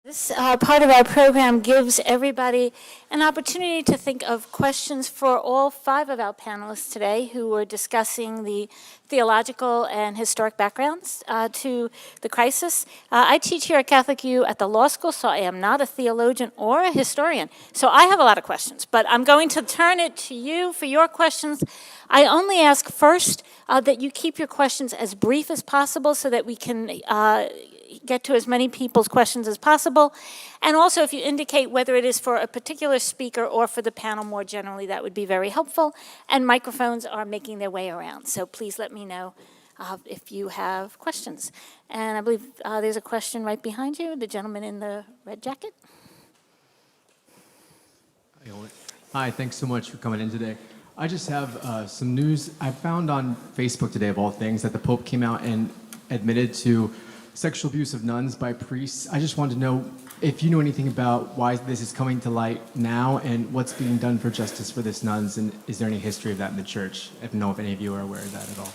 This part of our program gives everybody an opportunity to think of questions for all 5 of our panelists today who were discussing the theological and historic backgrounds to the crisis. I teach here at Catholic U at the law school, so I am not a theologian or a historian. So I have a lot of questions, but I'm going to turn it to you for your questions. I only ask first that you keep your questions as brief as possible so that we can get to as many people's questions as possible. And also, if you indicate whether it is for a particular speaker or for the panel more generally, that would be very helpful. And microphones are making their way around, so please let me know if you have questions. And I believe there's a question right behind you, the gentleman in the red jacket. Hi, thanks so much for coming in today. I just have some news. I found on Facebook today, of all things, that the Pope came out and admitted to sexual abuse of nuns by priests. I just wanted to know if you know anything about why this is coming to light now and what's being done for justice for this nuns, and is there any history of that in the church? I don't know if any of you are aware of that at all.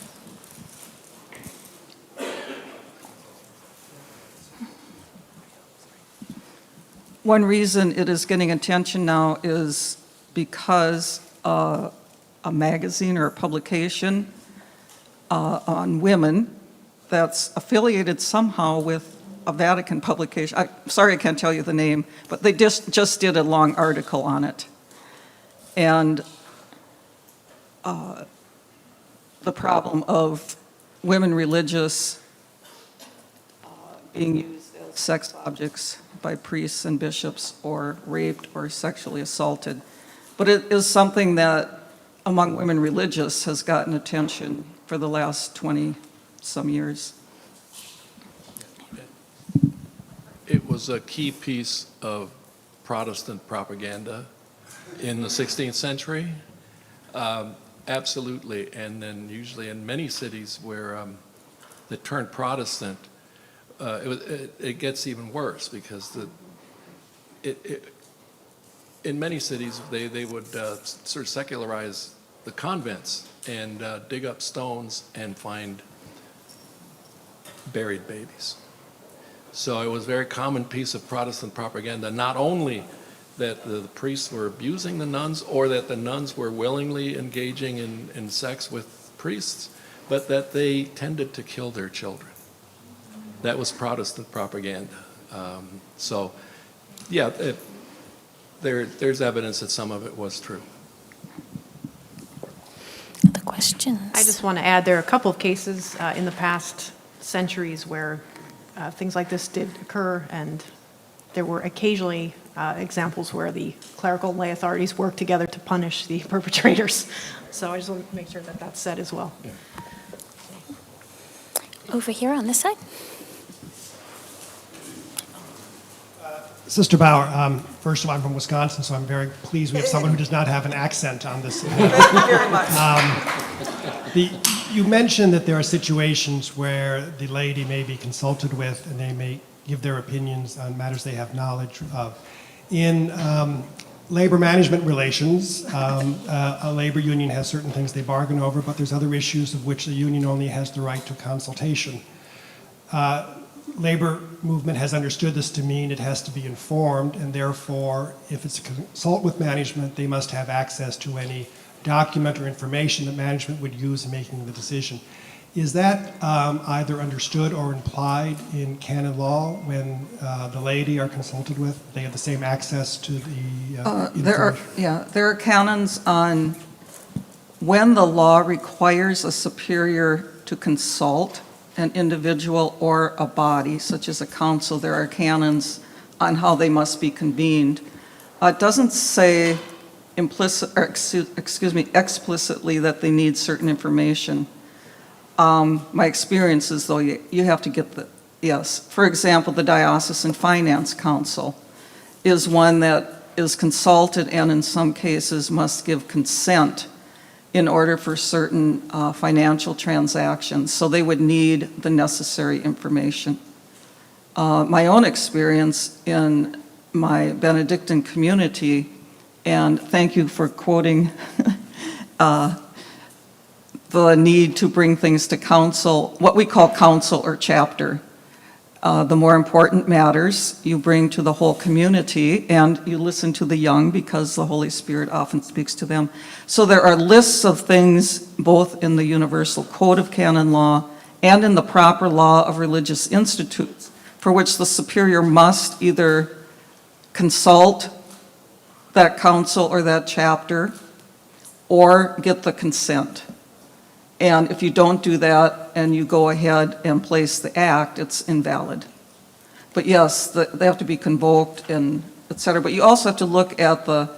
One reason it is getting attention now is because a magazine or a publication on women that's affiliated somehow with a Vatican publication. I'm sorry I can't tell you the name, but they just did a long article on it. And the problem of women religious being used as sex objects by priests and bishops, or raped or sexually assaulted. But it is something that among women religious has gotten attention for the last 20-some years. It was a key piece of Protestant propaganda in the 16th century. Absolutely. And then usually in many cities where that turned Protestant, it gets even worse because in many cities they would sort of secularize the convents and dig up stones and find buried babies. So it was a very common piece of Protestant propaganda, not only that the priests were abusing the nuns or that the nuns were willingly engaging in sex with priests, but that they tended to kill their children. That was Protestant propaganda. So, yeah, there's evidence that some of it was true. Other questions? I just want to add there are a couple of cases in the past centuries where things like this did occur, and there were occasionally examples where the clerical and lay authorities worked together to punish the perpetrators. So I just want to make sure that that's said as well. Yeah. Over here on this side. Sister Bauer, first of all, I'm from Wisconsin, so I'm very pleased we have someone who does not have an accent on this. Thank you very much. You mentioned that there are situations where the laity may be consulted with and they may give their opinions on matters they have knowledge of. In labor management relations, a labor union has certain things they bargain over, but there's other issues of which the union only has the right to consultation. Labor movement has understood this to mean it has to be informed, and therefore, if it's a consult with management, they must have access to any document or information that management would use in making the decision. Is that either understood or implied in canon law when the laity are consulted with? They have the same access to the There are canons on when the law requires a superior to consult an individual or a body, such as a council. There are canons on how they must be convened. It doesn't say explicitly that they need certain information. My experience is, though, you have to get yes. For example, the Diocesan Finance Council is one that is consulted and in some cases must give consent in order for certain financial transactions. So they would need the necessary information. My own experience in my Benedictine community, and thank you for quoting the need to bring things to council, what we call council or chapter. The more important matters you bring to the whole community, and you listen to the young because the Holy Spirit often speaks to them. So there are lists of things both in the Universal Code of Canon Law and in the proper law of religious institutes for which the superior must either consult that council or that chapter or get the consent. And if you don't do that and you go ahead and place the act, it's invalid. But yes, they have to be convoked and et cetera. But you also have to look at the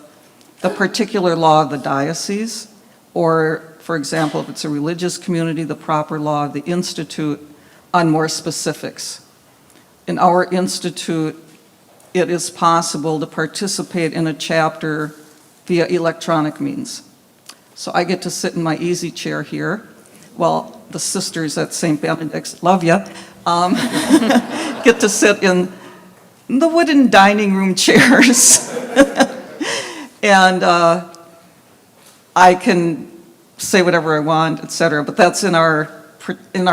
particular law of the diocese, or, for example, if it's a religious community, the proper law of the institute on more specifics. In our institute, it is possible to participate in a chapter via electronic means. So I get to sit in my easy chair here, while the sisters at St. Benedict's, love ya, get to sit in the wooden dining room chairs. And I can say whatever I want, et cetera, but that's in our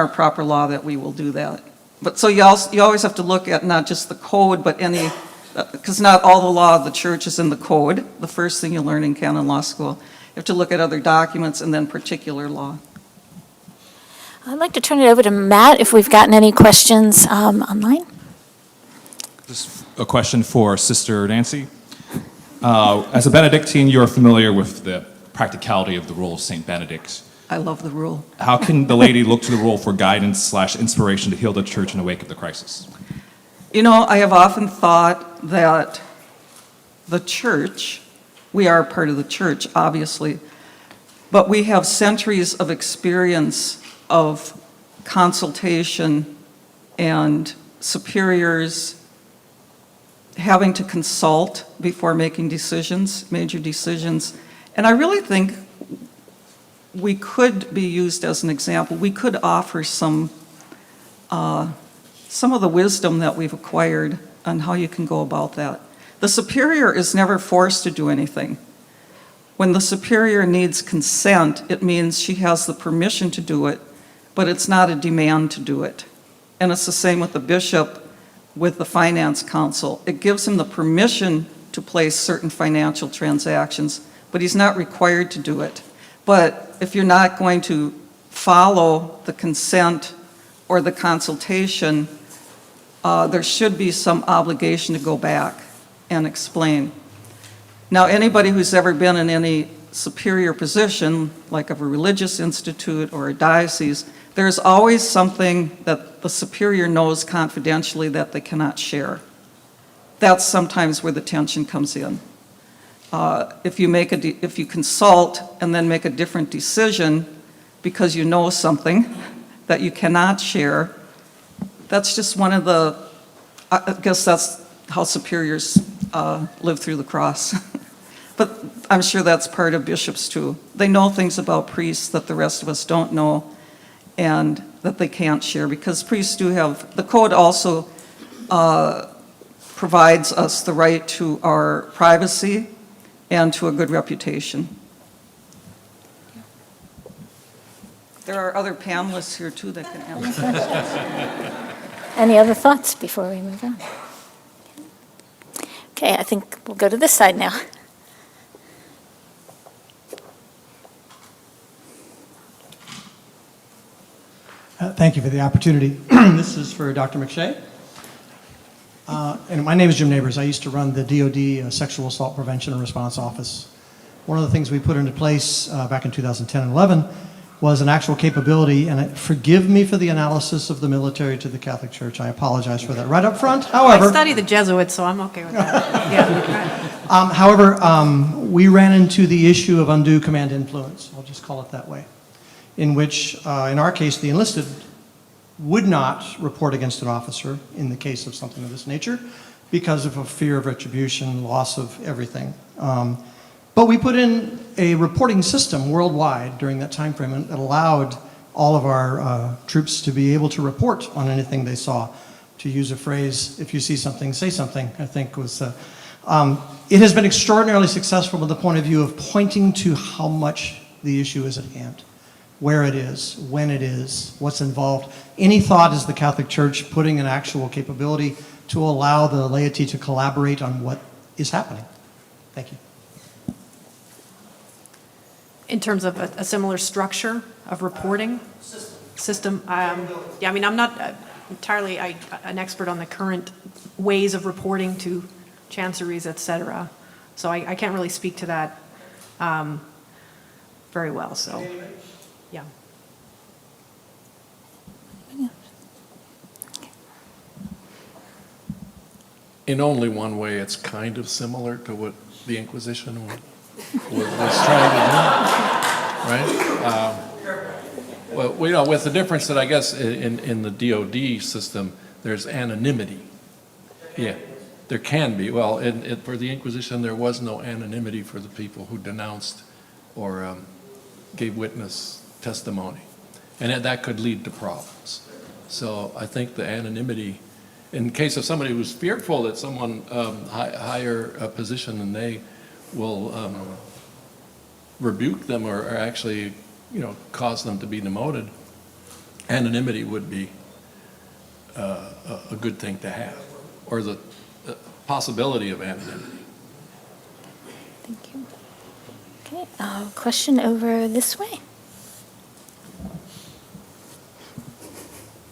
proper law that we will do that. But so you always have to look at not just the code, but any, because not all the law of the church is in the code, the first thing you learn in canon law school. You have to look at other documents and then particular law. I'd like to turn it over to Matt if we've gotten any questions online. Just a question for Sister Nancy. As a Benedictine, you're familiar with the practicality of the role of St. Benedict. I love the rule. How can the laity look to the role for guidance/inspiration to heal the church in the wake of the crisis? You know, I have often thought that the church, we are part of the church, obviously, but we have centuries of experience of consultation and superiors having to consult before making decisions, major decisions. And I really think we could be used as an example. We could offer some of the wisdom that we've acquired on how you can go about that. The superior is never forced to do anything. When the superior needs consent, it means she has the permission to do it, but it's not a demand to do it. And it's the same with the bishop, with the finance council. It gives him the permission to place certain financial transactions, but he's not required to do it. But if you're not going to follow the consent or the consultation, there should be some obligation to go back and explain. Now, anybody who's ever been in any superior position, like of a religious institute or a diocese, there's always something that the superior knows confidentially that they cannot share. That's sometimes where the tension comes in. If you consult and then make a different decision because you know something that you cannot share, that's just one of the, I guess that's how superiors live through the cross. But I'm sure that's part of bishops too. They know things about priests that the rest of us don't know and that they can't share, because priests do have, the code also provides us the right to our privacy and to a good reputation. There are other panelists here too that can answer questions. Any other thoughts before we move on? Okay, I think we'll go to this side now. Thank you for the opportunity. This is for Dr. McShea. And my name is Jim Neighbors. I used to run the DoD Sexual Assault Prevention and Response Office. One of the things we put into place back in 2010 and 11 was an actual capability, and forgive me for the analysis of the military to the Catholic Church. I apologize for that right up front. However, I studied the Jesuits, so I'm okay with that. Yeah. However, we ran into the issue of undue command influence. I'll just call it that way, in which, in our case, the enlisted would not report against an officer in the case of something of this nature because of a fear of retribution, loss of everything. But we put in a reporting system worldwide during that time frame that allowed all of our troops to be able to report on anything they saw. To use a phrase, if you see something, say something, I think was... it has been extraordinarily successful from the point of view of pointing to how much the issue is at hand. where it is, when it is, what's involved. Any thought is the Catholic Church putting an actual capability to allow the laity to collaborate on what is happening? Thank you. In terms of a similar structure of reporting? System. Yeah, I mean, I'm not entirely an expert on the current ways of reporting to chanceries, et cetera. So I can't really speak to that very well, so, yeah. In only one way, it's kind of similar to what the Inquisition was trying to do, right? Well, you know, with the difference that I guess in the DOD system, there's anonymity. Yeah, there can be. Well, for the Inquisition, there was no anonymity for the people who denounced or gave witness testimony, and that could lead to problems. So I think the anonymity, in case of somebody who's fearful that someone higher a position than they will rebuke them or actually, you know, cause them to be demoted, anonymity would be a good thing to have, or the possibility of anonymity. Thank you. Okay, question over this way.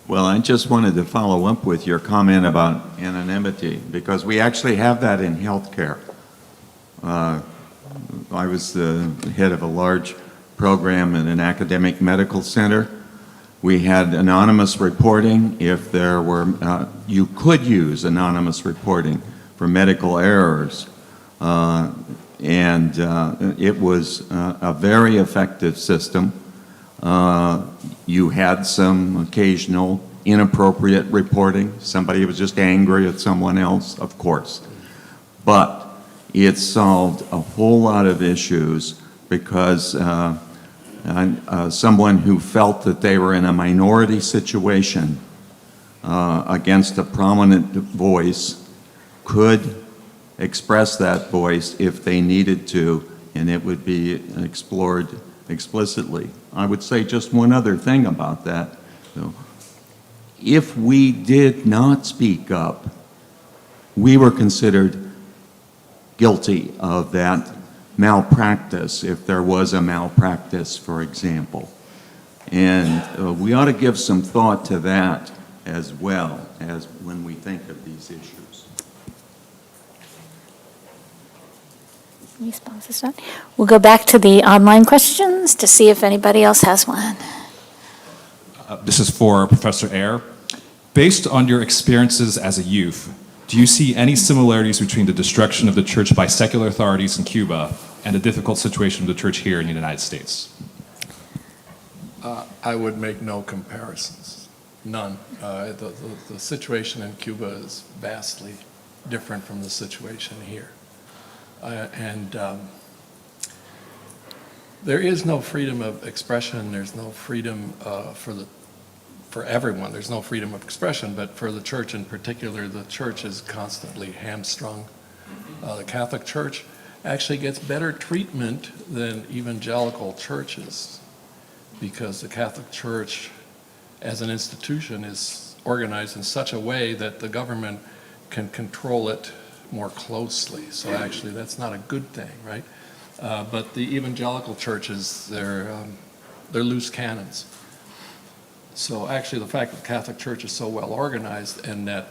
Well, I just wanted to follow up with your comment about anonymity, because we actually have that in healthcare. I was the head of a large program in an academic medical center. We had anonymous reporting if there were, you could use anonymous reporting for medical errors. And it was a very effective system. You had some occasional inappropriate reporting. Somebody was just angry at someone else, of course. But it solved a whole lot of issues because someone who felt that they were in a minority situation against a prominent voice could express that voice if they needed to, and it would be explored explicitly. I would say just one other thing about that. If we did not speak up, we were considered guilty of that malpractice, if there was a malpractice, for example. And we ought to give some thought to that as well as when we think of these issues. Responses done. We'll go back to the online questions to see if anybody else has one. This is for Professor Eire. Based on your experiences as a youth, do you see any similarities between the destruction of the church by secular authorities in Cuba and the difficult situation of the church here in the United States? I would make no comparisons, none. The situation in Cuba is vastly different from the situation here. There is no freedom of expression. There's no freedom for everyone. There's no freedom of expression, but for the church in particular, the church is constantly hamstrung. The Catholic Church actually gets better treatment than evangelical churches because the Catholic Church as an institution is organized in such a way that the government can control it more closely. So actually that's not a good thing, right? But the evangelical churches, they're loose cannons. So actually the fact that the Catholic Church is so well organized and that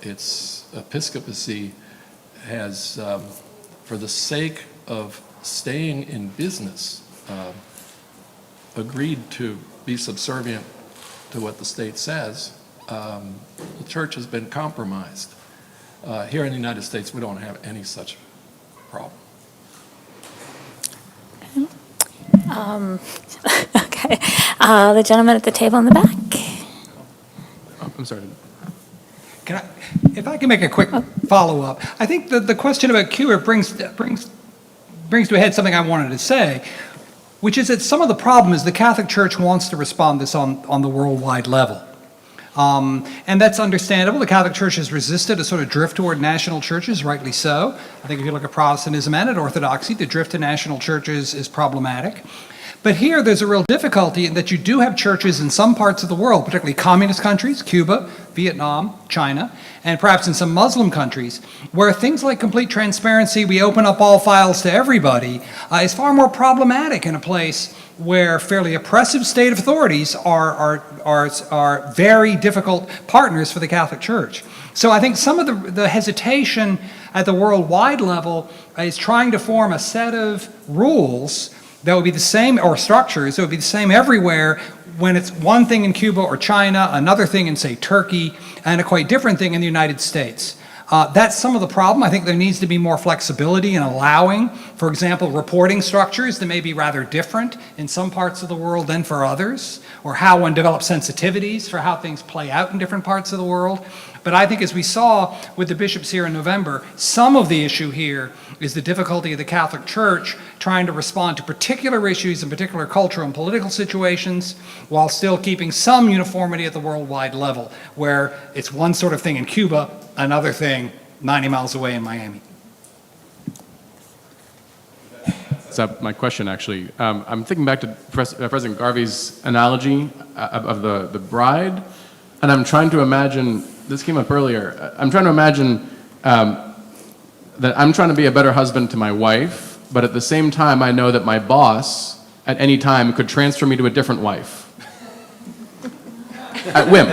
its episcopacy has, for the sake of staying in business, agreed to be subservient to what the state says, the church has been compromised. Here in the United States, we don't have any such problem. Okay. The gentleman at the table in the back. I'm sorry. If I can make a quick follow-up, I think the question about Cuba brings to a head something I wanted to say, which is that some of the problem is the Catholic Church wants to respond this on the worldwide level. And that's understandable. The Catholic Church has resisted a sort of drift toward national churches, rightly so. I think if you look at Protestantism and at Orthodoxy, the drift to national churches is problematic. But here, there's a real difficulty in that you do have churches in some parts of the world, particularly communist countries, Cuba, Vietnam, China, and perhaps in some Muslim countries, where things like complete transparency, we open up all files to everybody, is far more problematic in a place where fairly oppressive state authorities are very difficult partners for the Catholic Church. So I think some of the hesitation at the worldwide level is trying to form a set of rules that would be the same, or structures that would be the same everywhere, when it's one thing in Cuba or China, another thing in, say, Turkey, and a quite different thing in the United States. That's some of the problem. I think there needs to be more flexibility in allowing, for example, reporting structures that may be rather different in some parts of the world than for others, or how one develops sensitivities for how things play out in different parts of the world. But I think, as we saw with the bishops here in November, some of the issue here is the difficulty of the Catholic Church trying to respond to particular issues in particular cultural and political situations, while still keeping some uniformity at the worldwide level, where it's one sort of thing in Cuba, another thing 90 miles away in Miami. So my question, actually, I'm thinking back to President Garvey's analogy of the bride, and I'm trying to imagine, this came up earlier, I'm trying to imagine that I'm trying to be a better husband to my wife, but at the same time I know that my boss at any time could transfer me to a different wife. At whim.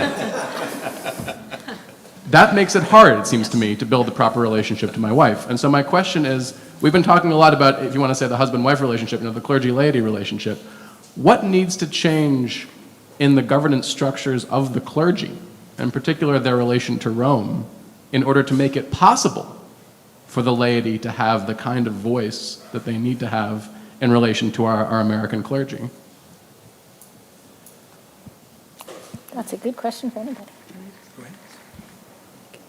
That makes it hard, it seems to me, to build the proper relationship to my wife. And so my question is, we've been talking a lot about, if you want to say the husband-wife relationship, the clergy-laity relationship. What needs to change in the governance structures of the clergy, in particular their relation to Rome, in order to make it possible for the laity to have the kind of voice that they need to have in relation to our American clergy? That's a good question for anybody.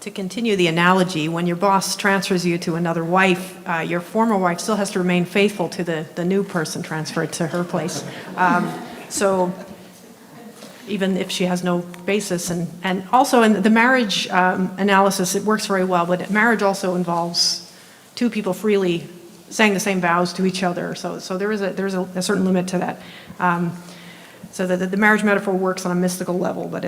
To continue the analogy, when your boss transfers you to another wife, your former wife still has to remain faithful to the new person transferred to her place. So even if she has no basis, and also in the marriage analysis, it works very well, but marriage also involves two people freely saying the same vows to each other. So there's a certain limit to that. So the marriage metaphor works on a mystical level, but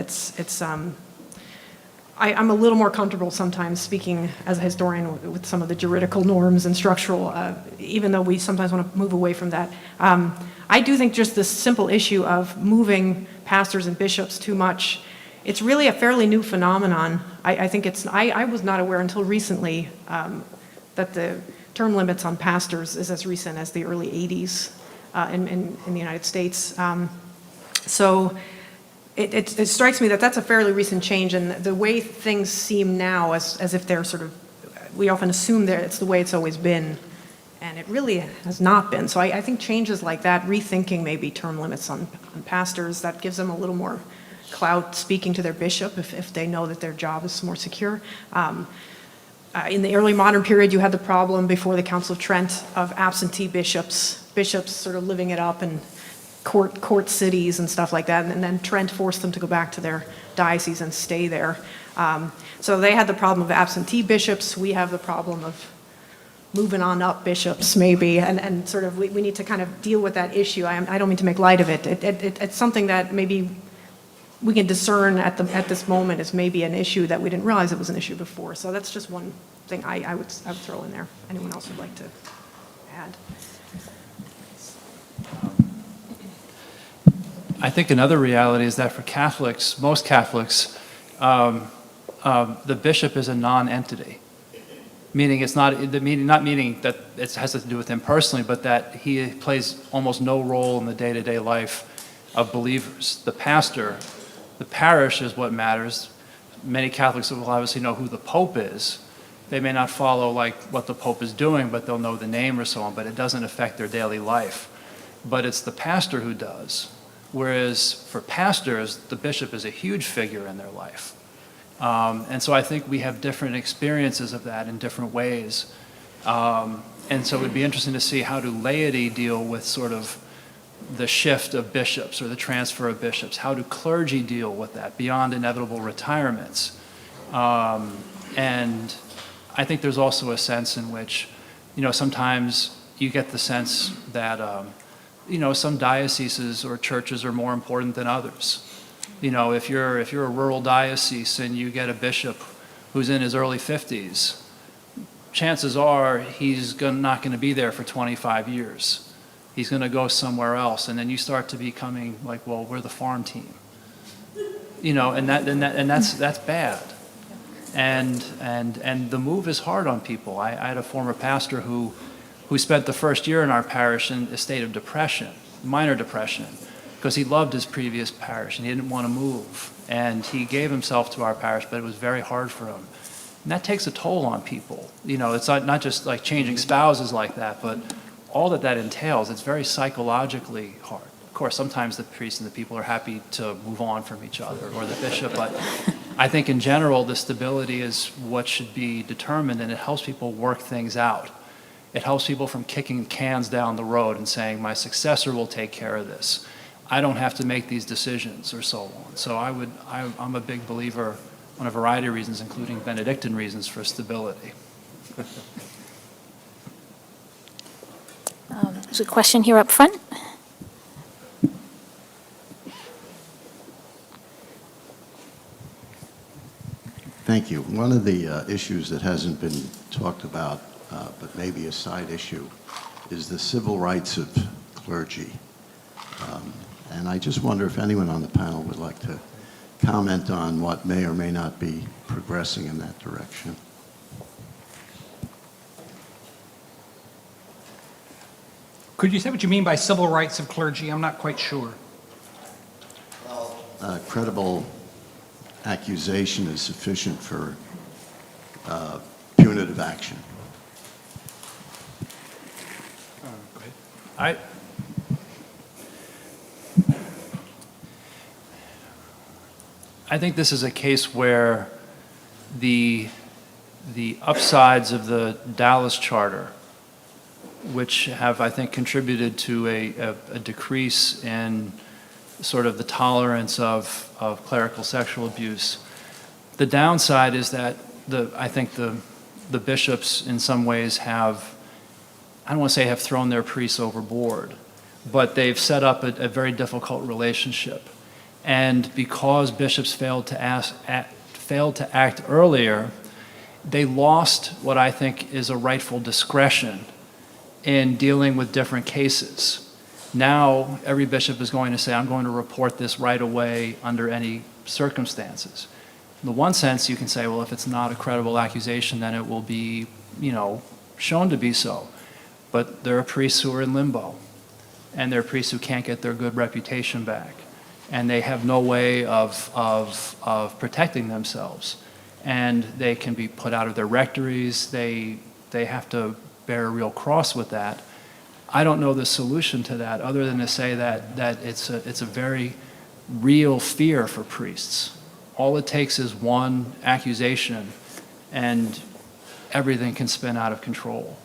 I'm a little more comfortable sometimes speaking as a historian with some of the juridical norms and structural, even though we sometimes want to move away from that. I do think just this simple issue of moving pastors and bishops too much, it's really a fairly new phenomenon. I think I was not aware until recently that the term limits on pastors is as recent as the early 80s in the United States. So it strikes me that that's a fairly recent change, and the way things seem now as if they're sort of, we often assume that it's the way it's always been, and it really has not been. So I think changes like that, rethinking maybe term limits on pastors, that gives them a little more clout speaking to their bishop if they know that their job is more secure. In the early modern period, you had the problem before the Council of Trent of absentee bishops sort of living it up and court cities and stuff like that, and then Trent forced them to go back to their diocese and stay there. So they had the problem of absentee bishops. We have the problem of moving on up bishops, maybe, and sort of we need to kind of deal with that issue. I don't mean to make light of it. It's something that maybe we can discern at this moment as maybe an issue that we didn't realize it was an issue before. So that's just one thing I would throw in there. Anyone else would like to add? I think another reality is that for Catholics, most Catholics, the bishop is a non-entity. Meaning it's not meaning that it has to do with him personally, but that he plays almost no role in the day-to-day life of believers. The pastor, the parish is what matters. Many Catholics will obviously know who the Pope is. They may not follow like what the Pope is doing, but they'll know the name or so on, but it doesn't affect their daily life. But it's the pastor who does. Whereas for pastors, the bishop is a huge figure in their life. And so I think we have different experiences of that in different ways. And so it would be interesting to see how do laity deal with sort of the shift of bishops or the transfer of bishops. How do clergy deal with that beyond inevitable retirements? And I think there's also a sense in which, sometimes you get the sense that some dioceses or churches are more important than others. If you're a rural diocese and you get a bishop who's in his early 50s, chances are he's not going to be there for 25 years. He's going to go somewhere else, and then you start to becoming like, well, we're the farm team, and that's bad. And the move is hard on people. I had a former pastor who spent the first year in our parish in a state of depression, minor depression, because he loved his previous parish and he didn't want to move. And he gave himself to our parish, but it was very hard for him. And that takes a toll on people. It's not just like changing spouses like that, but all that entails, it's very psychologically hard. Of course, sometimes the priest and the people are happy to move on from each other, or the bishop, but I think in general, the stability is what should be determined, and it helps people work things out. It helps people from kicking cans down the road and saying, my successor will take care of this. I don't have to make these decisions, or so on. So I'm a big believer on a variety of reasons, including Benedictine reasons, for stability. There's a question here up front. Thank you. One of the issues that hasn't been talked about, but maybe a side issue, is the civil rights of clergy. And I just wonder if anyone on the panel would like to comment on what may or may not be progressing in that direction. Could you say what you mean by civil rights of clergy? I'm not quite sure. Credible accusation is sufficient for punitive action. Go ahead. I think this is a case where the upsides of the Dallas Charter, which have, I think, contributed to a decrease in sort of the tolerance of clerical sexual abuse. The downside is that I think the bishops in some ways have, I don't want to say have thrown their priests overboard, but they've set up a very difficult relationship. And because bishops failed to act earlier, they lost what I think is a rightful discretion in dealing with different cases. Now, every bishop is going to say, I'm going to report this right away under any circumstances. In the one sense, you can say, well, if it's not a credible accusation, then it will be, shown to be so. But there are priests who are in limbo, and there are priests who can't get their good reputation back, and they have no way of protecting themselves. And they can be put out of their rectories. They have to bear a real cross with that. I don't know the solution to that other than to say that it's a very real fear for priests. All it takes is one accusation and everything can spin out of control.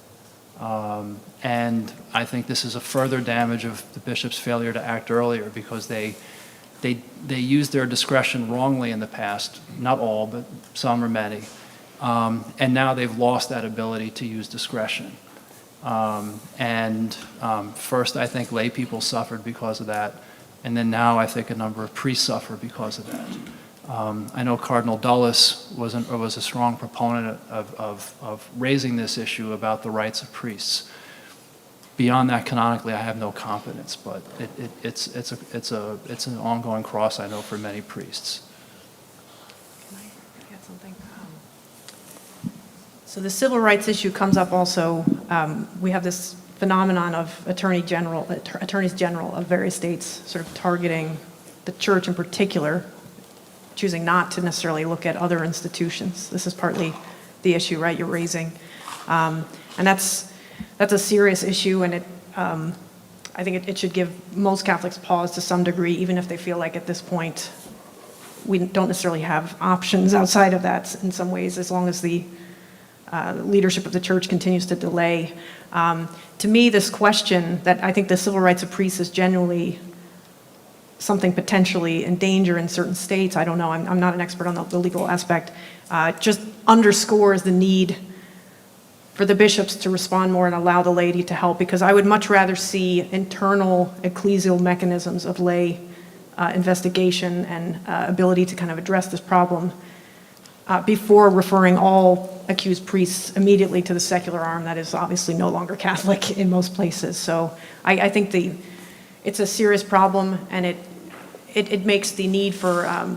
And I think this is a further damage of the bishop's failure to act earlier because they used their discretion wrongly in the past, not all, but some or many. And now they've lost that ability to use discretion. First, I think lay people suffered because of that, and then now I think a number of priests suffer because of that. I know Cardinal Dulles was a strong proponent of raising this issue about the rights of priests. Beyond that, canonically, I have no confidence, but it's an ongoing cross, I know, for many priests. Can I add something? So the civil rights issue comes up also. We have this phenomenon of attorneys general of various states sort of targeting the church in particular, choosing not to necessarily look at other institutions. This is partly the issue, right, you're raising. And that's a serious issue, and I think it should give most Catholics pause to some degree, even if they feel like at this point we don't necessarily have options outside of that in some ways, as long as the leadership of the church continues to delay. To me, this question that I think the civil rights of priests is genuinely something potentially in danger in certain states, I don't know, I'm not an expert on the legal aspect, just underscores the need the bishops to respond more and allow the laity to help, because I would much rather see internal ecclesial mechanisms of lay investigation and ability to kind of address this problem before referring all accused priests immediately to the secular arm that is obviously no longer Catholic in most places. So I think it's a serious problem, and it makes the need for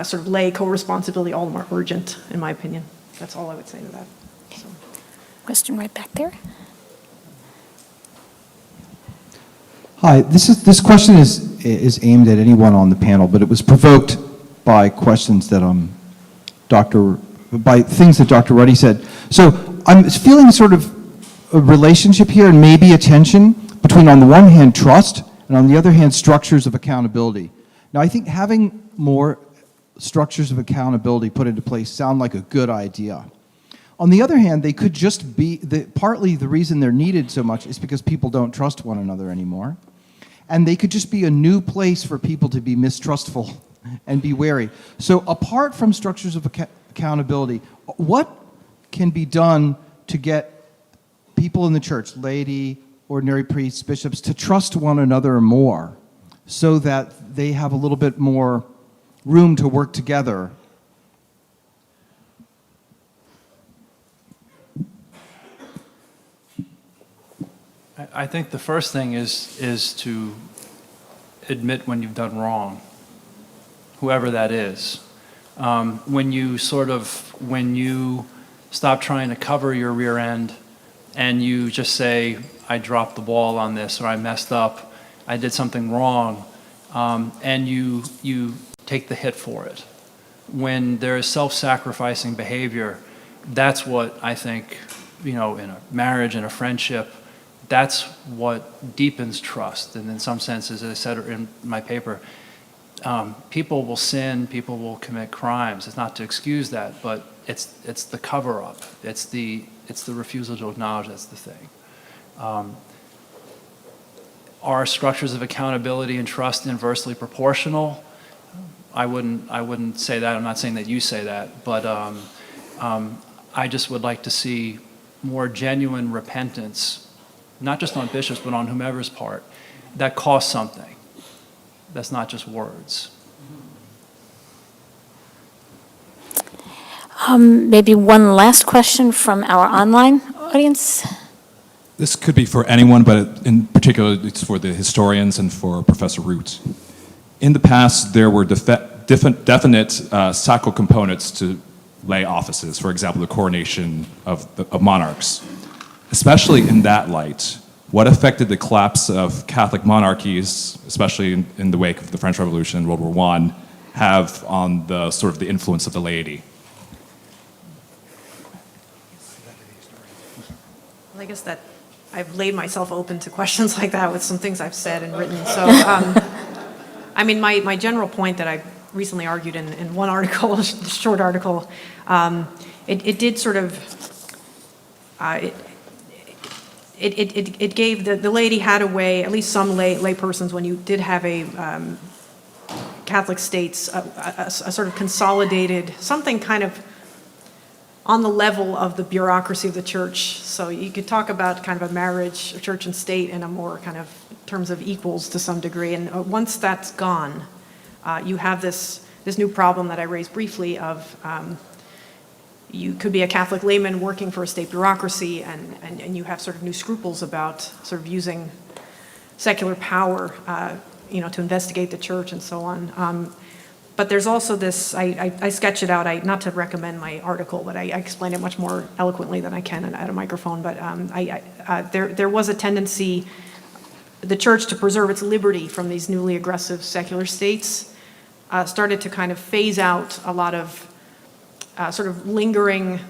sort of lay co-responsibility all the more urgent, in my opinion. That's all I would say to that. So. Question right back there. Hi, this question is aimed at anyone on the panel, but it was provoked by questions that by things that Dr. Ruddy said. So I'm feeling sort of a relationship here and maybe a tension between, on the one hand, trust, and on the other hand, structures of accountability. Now, I think having more structures of accountability put into place sound like a good idea. On the other hand, they could just be, partly the reason they're needed so much is because people don't trust one another anymore. And they could just be a new place for people to be mistrustful and be wary. So apart from structures of accountability, what can be done to get people in the church, laity, ordinary priests, bishops, to trust one another more so that they have a little bit more room to work together? I think the first thing is to admit when you've done wrong, whoever that is. When you stop trying to cover your rear end and you just say, I dropped the ball on this, or I messed up, I did something wrong, and you take the hit for it. When there is self-sacrificing behavior, that's what I think, in a marriage and a friendship, that's what deepens trust. And in some senses, as I said in my paper, people will sin, people will commit crimes. It's not to excuse that, but it's the cover-up. It's the refusal to acknowledge that's the thing. Are structures of accountability and trust inversely proportional? I wouldn't say that. I'm not saying that you say that, but I just would like to see more genuine repentance, not just on bishops, but on whomever's part, that costs something. That's not just words. Maybe one last question from our online audience. This could be for anyone, but in particular, it's for the historians and for Professor Root. In the past, there were definite sacral components to lay offices, for example, the coronation of monarchs. Especially in that light, what effect did the collapse of Catholic monarchies, especially in the wake of the French Revolution and World War I, have on the sort of the influence of the laity? Well, I guess that I've laid myself open to questions like that with some things I've said and written. So, I mean, my general point that I recently argued in one article, a short article, it did sort of, it gave, the laity had a way, at least some lay persons, when you did have a Catholic states, a sort of consolidated, something kind of on the level of the bureaucracy of the church. So you could talk about kind of a marriage of church and state in a more kind of terms of equals to some degree. And once that's gone, you have this new problem that I raised briefly of you could be a Catholic layman working for a state bureaucracy, and you have sort of new scruples about sort of using secular power, to investigate the church and so on. But there's also this, I sketch it out, not to recommend my article, but I explain it much more eloquently than I can at a microphone, but there was a tendency, the church, to preserve its liberty from these newly aggressive secular states, started to kind of phase out a lot of sort of lingering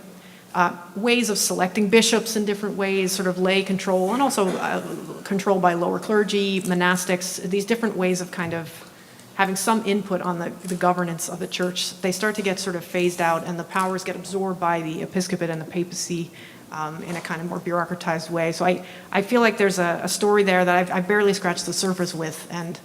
ways of selecting bishops in different ways, sort of lay control, and also control by lower clergy, monastics, these different ways of kind of having some input on the governance of the church. They start to get sort of phased out, and the powers get absorbed by the episcopate and the papacy in a kind of more bureaucratized way. So I feel like there's a story there that I've barely scratched the surface with, and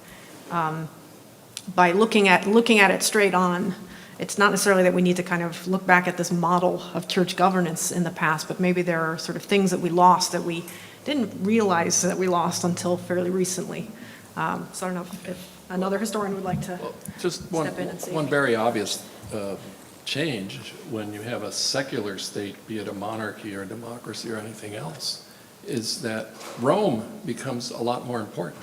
by looking at it straight on it's not necessarily that we need to kind of look back at this model of church governance in the past, but maybe there are sort of things that we lost that we didn't realize that we lost until fairly recently. So I don't know if another historian would like to Just step in and see. one very obvious change when you have a secular state, be it a monarchy or a democracy or anything else, is that Rome becomes a lot more important.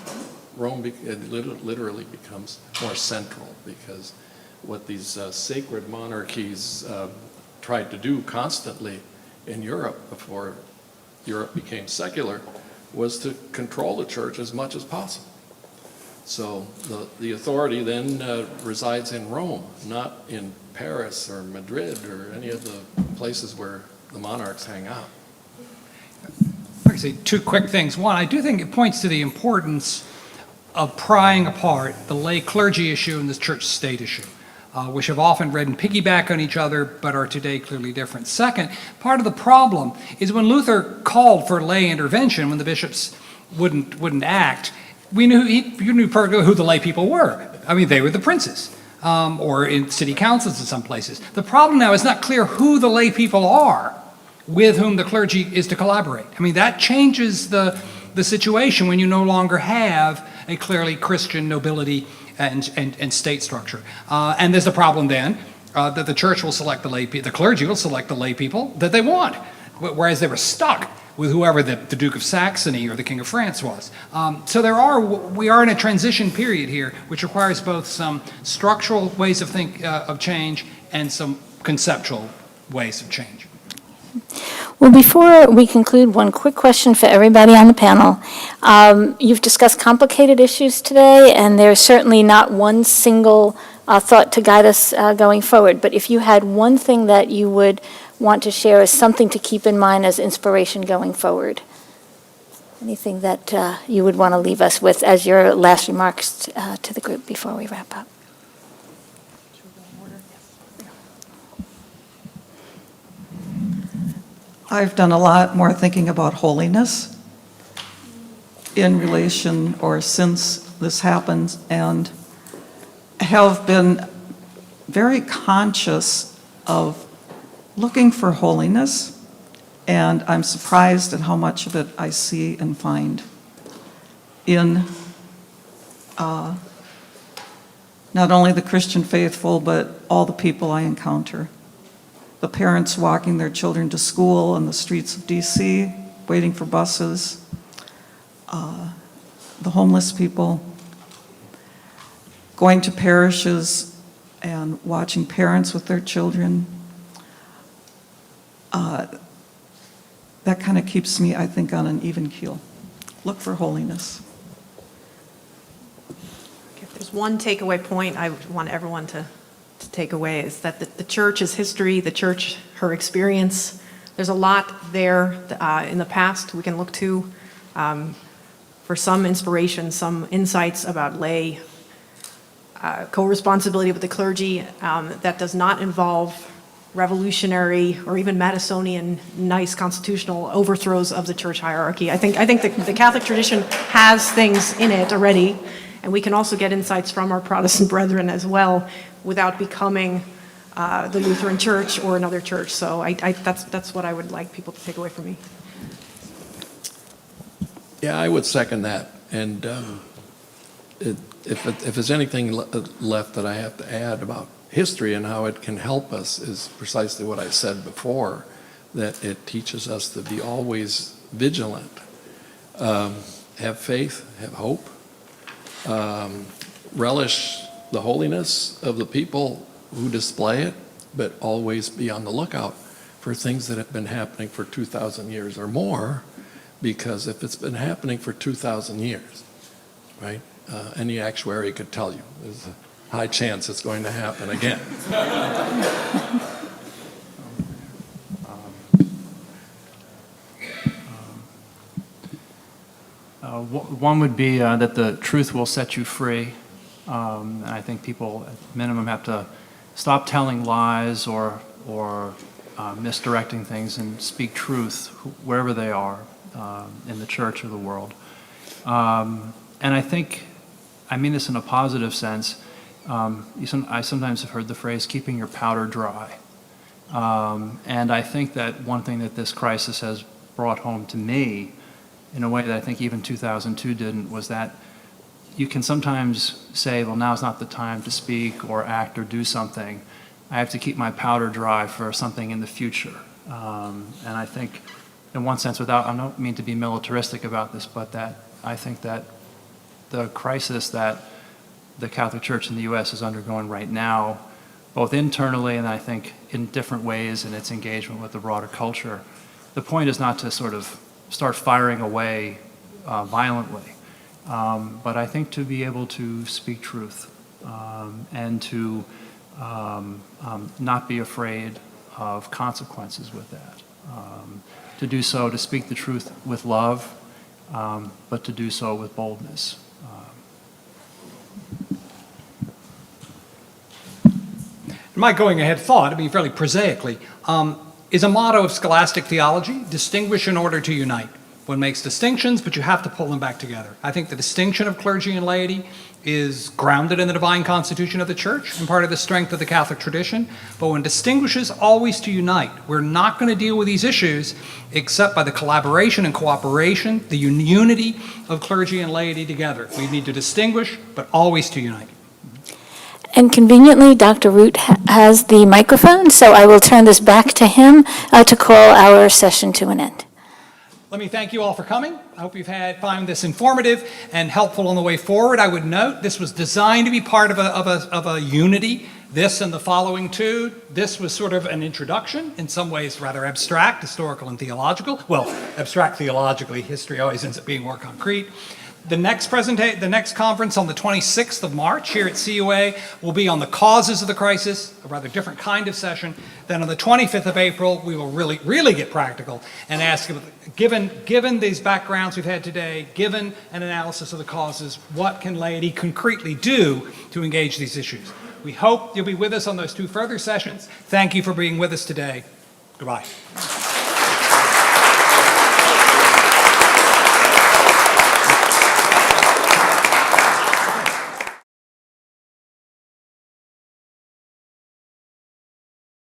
Rome literally becomes more central, because what these sacred monarchies tried to do constantly in Europe before Europe became secular was to control the church as much as possible. So the authority then resides in Rome, not in Paris or Madrid or any of the places where the monarchs hang out. I can say two quick things. One, I do think it points to the importance of prying apart the lay clergy issue and the church-state issue, which have often read and piggyback on each other, but are today clearly different. Second, part of the problem is when Luther called for lay intervention, when the bishops wouldn't act, you knew perfectly who the lay people were. I mean, they were the princes, or in city councils in some places. The problem now is not clear who the lay people are with whom the clergy is to collaborate. I mean, that changes the situation when you no longer have a clearly Christian nobility and state structure. And there's the problem then that the church will select the clergy will select the lay people that they want, whereas they were stuck with whoever the Duke of Saxony or the King of France was. So we are in a transition period here, which requires both some structural ways of change and some conceptual ways of change. Well, before we conclude, one quick question for everybody on the panel. You've discussed complicated issues today, and there's certainly not one single thought to guide us going forward. But if you had one thing that you would want to share as something to keep in mind as inspiration going forward, anything that you would want to leave us with as your last remarks to the group before we wrap up? I've done a lot more thinking about holiness in relation or since this happened, and have been very conscious of looking for holiness, and I'm surprised at how much of it I see and find in not only the Christian faithful, but all the people I encounter. The parents walking their children to school on the streets of DC, waiting for buses, the homeless people, going to parishes and watching parents with their children. That kind of keeps me, I think, on an even keel. Look for holiness. If there's one takeaway point I want everyone to take away, is that the church's history, the church, her experience, there's a lot there in the past we can look to for some inspiration, some insights about lay co-responsibility with the clergy that does not involve revolutionary or even Madisonian nice constitutional overthrows of the church hierarchy. I think the Catholic tradition has things in it already, and we can also get insights from our Protestant brethren as well without becoming the Lutheran Church or another church. So that's what I would like people to take away from me. Yeah, I would second that. And if there's anything left that I have to add about history and how it can help us, is precisely what I said before, that it teaches us to be always vigilant, have faith, have hope, relish the holiness of the people who display it, but always be on the lookout for things that have been happening for 2,000 years or more, because if it's been happening for 2,000 years, right, any actuary could tell you there's a high chance it's going to happen again. One would be that the truth will set you free. And I think people, at minimum, have to stop telling lies or misdirecting things and speak truth wherever they are in the church or the world. And I think, I mean this in a positive sense, I sometimes have heard the phrase keeping your powder dry. And I think that one thing that this crisis has brought home to me, in a way that I think even 2002 didn't, was that you can sometimes say, well, now's not the time to speak or act or do something. I have to keep my powder dry for something in the future. And I think, in one sense, I don't mean to be militaristic about this, but that I think that the crisis that the Catholic Church in the U.S. is undergoing right now, both internally and I think in different ways in its engagement with the broader culture, the point is not to sort of start firing away violently, but I think to be able to speak truth and to not be afraid of consequences with that. To do so, to speak the truth with love, but to do so with boldness. My going ahead thought, I mean, fairly prosaically, is a motto of scholastic theology: distinguish in order to unite. One makes distinctions, but you have to pull them back together. I think the distinction of clergy and laity is grounded in the divine constitution of the church and part of the strength of the Catholic tradition. But one distinguishes always to unite. We're not going to deal with these issues except by the collaboration and cooperation, the unity of clergy and laity together. We need to distinguish, but always to unite. And conveniently, Dr. Root has the microphone, so I will turn this back to him to call our session to an end. Let me thank you all for coming. I hope you've found this informative and helpful on the way forward. I would note this was designed to be part of a unity. This and the following two. This was sort of an introduction, in some ways rather abstract, historical and theological. Well, abstract theologically, history always ends up being more concrete. The next conference on the 26th of March here at CUA will be on the causes of the crisis, a rather different kind of session. Then on the 25th of April, we will really get practical and ask, given these backgrounds we've had today, given an analysis of the causes, what can laity concretely do to engage these issues? We hope you'll be with us on those two further sessions. Thank you for being with us today. Goodbye.